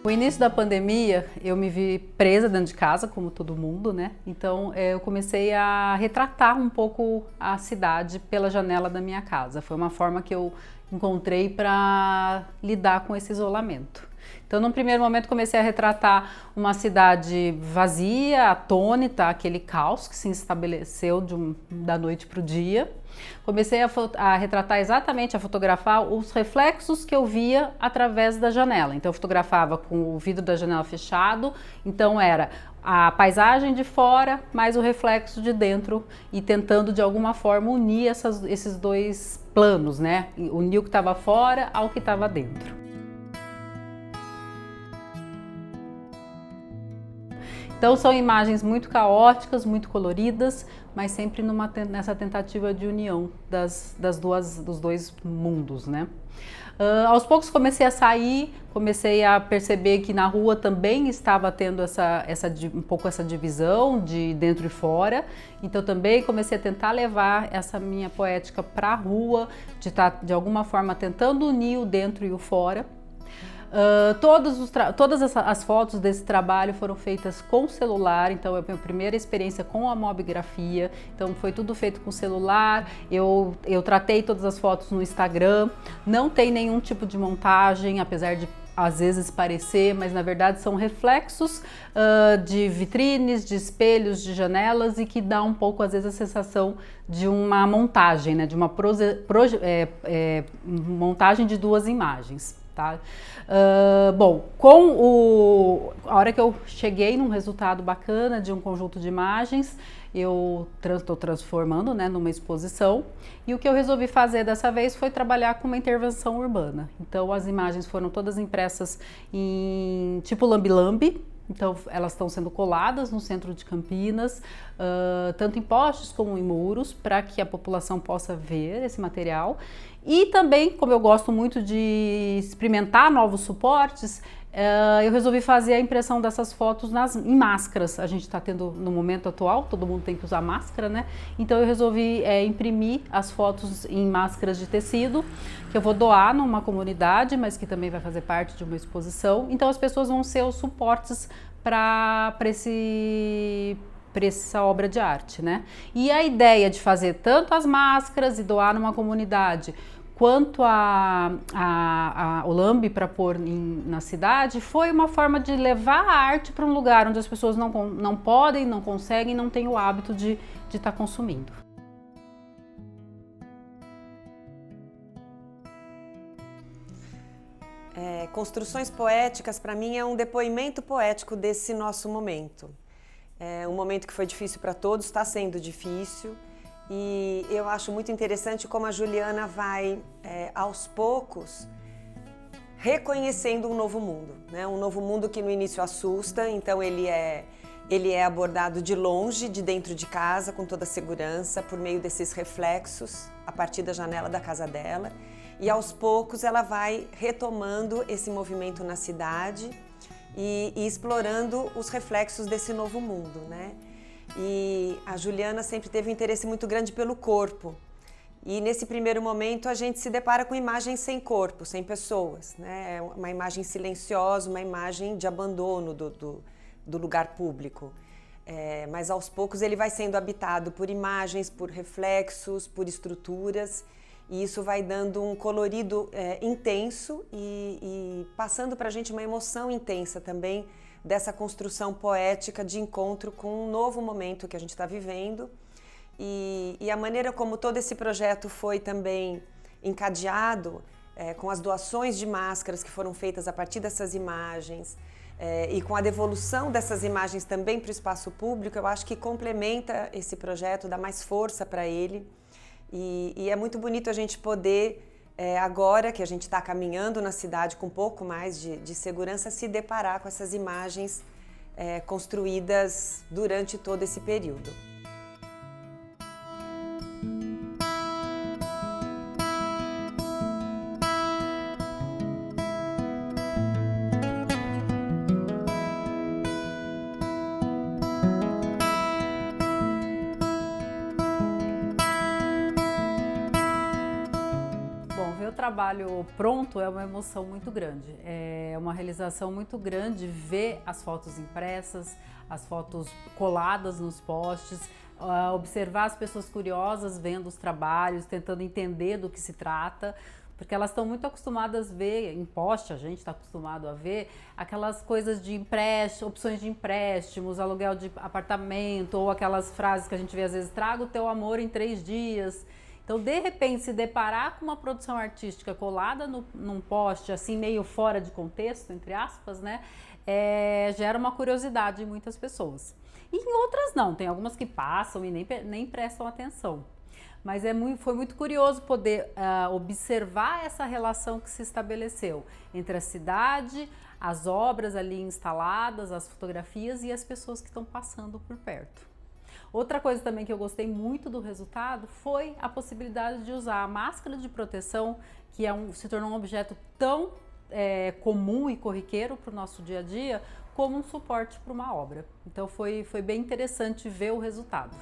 O início da pandemia, eu me vi presa dentro de casa, como todo mundo, né? Então, eu comecei a retratar um pouco a cidade pela janela da minha casa. Foi uma forma que eu encontrei para lidar com esse isolamento. Então, num primeiro momento, comecei a retratar uma cidade vazia, atônita, aquele caos que se estabeleceu da noite para o dia. Comecei a retratar exatamente, a fotografar os reflexos que eu via através da janela. Então, eu fotografava com o vidro da janela fechado, então era a paisagem de fora mais o reflexo de dentro e tentando de alguma forma unir esses dois planos, né? Unir o que estava fora ao que estava dentro. Então são imagens muito caóticas, muito coloridas, mas sempre nessa tentativa de união dos dois mundos, né? Aos poucos comecei a sair, comecei a perceber que na rua também estava tendo um pouco essa divisão de dentro e fora, então também comecei a tentar levar essa minha poética para a rua, de estar de alguma forma tentando unir o dentro e o fora. Todas as fotos desse trabalho foram feitas com celular, então é a minha primeira experiência com a mobigrafia, então foi tudo feito com celular. Eu tratei todas as fotos no Instagram, não tem nenhum tipo de montagem, apesar de às vezes parecer, mas na verdade são reflexos de vitrines, de espelhos, de janelas, e que dá um pouco às vezes a sensação de uma montagem, né? De uma montagem de duas imagens. Tá? Bom, a hora que eu cheguei num resultado bacana de um conjunto de imagens, eu estou transformando, né, numa exposição, e o que eu resolvi fazer dessa vez foi trabalhar com uma intervenção urbana. Então as imagens foram todas impressas em tipo lambe-lambe. Então elas estão sendo coladas no centro de Campinas, tanto em postes como em muros, para que a população possa ver esse material. E também, como eu gosto muito de experimentar novos suportes, eu resolvi fazer a impressão dessas fotos em máscaras. A gente está tendo, no momento atual, todo mundo tem que usar máscara, né? Então eu resolvi imprimir as fotos em máscaras de tecido, que eu vou doar numa comunidade, mas que também vai fazer parte de uma exposição. Então as pessoas vão ser os suportes para essa obra de arte, né? E a ideia de fazer tanto as máscaras e doar numa comunidade, quanto o lambe para pôr na cidade, foi uma forma de levar a arte para um lugar onde as pessoas não podem, não conseguem, não têm o hábito de estar consumindo. Construções poéticas, para mim, é um depoimento poético desse nosso momento. É um momento que foi difícil para todos, está sendo difícil. E eu acho muito interessante como a Juliana vai, aos poucos, reconhecendo um novo mundo, né? Um novo mundo que no início assusta, então ele é abordado de longe, de dentro de casa, com toda a segurança, por meio desses reflexos, a partir da janela da casa dela. E aos poucos ela vai retomando esse movimento na cidade e explorando os reflexos desse novo mundo, né? E a Juliana sempre teve um interesse muito grande pelo corpo. E nesse primeiro momento a gente se depara com imagens sem corpo, sem pessoas, né? Uma imagem silenciosa, uma imagem de abandono do lugar público. Mas aos poucos ele vai sendo habitado por imagens, por reflexos, por estruturas. E isso vai dando um colorido intenso e passando para a gente uma emoção intensa também, dessa construção poética de encontro com um novo momento que a gente está vivendo. E a maneira como todo esse projeto foi também encadeado, com as doações de máscaras que foram feitas a partir dessas imagens, e com a devolução dessas imagens também para o espaço público, eu acho que complementa esse projeto, dá mais força para ele. E é muito bonito a gente poder, agora que a gente está caminhando na cidade com um pouco mais de segurança, se deparar com essas imagens construídas durante todo esse período. trabalho pronto é uma emoção muito grande, é uma realização muito grande ver as fotos impressas, as fotos coladas nos postes, observar as pessoas curiosas vendo os trabalhos, tentando entender do que se trata, porque elas estão muito acostumadas a ver, em poste a gente está acostumado a ver, aquelas coisas de empréstimo, opções de empréstimos, aluguel de apartamento, ou aquelas frases que a gente vê às vezes, traga o teu amor em 3 dias. Então, de repente, se deparar com uma produção artística colada num poste, assim, meio fora de contexto, entre aspas, né, gera uma curiosidade em muitas pessoas. E em outras não, tem algumas que passam e nem prestam atenção. Mas foi muito curioso poder observar essa relação que se estabeleceu entre a cidade, as obras ali instaladas, as fotografias e as pessoas que estão passando por perto. Outra coisa também que eu gostei muito do resultado foi a possibilidade de usar a máscara de proteção, que se tornou um objeto tão comum e corriqueiro para o nosso dia a dia, como um suporte para uma obra. Então foi bem interessante ver o resultado.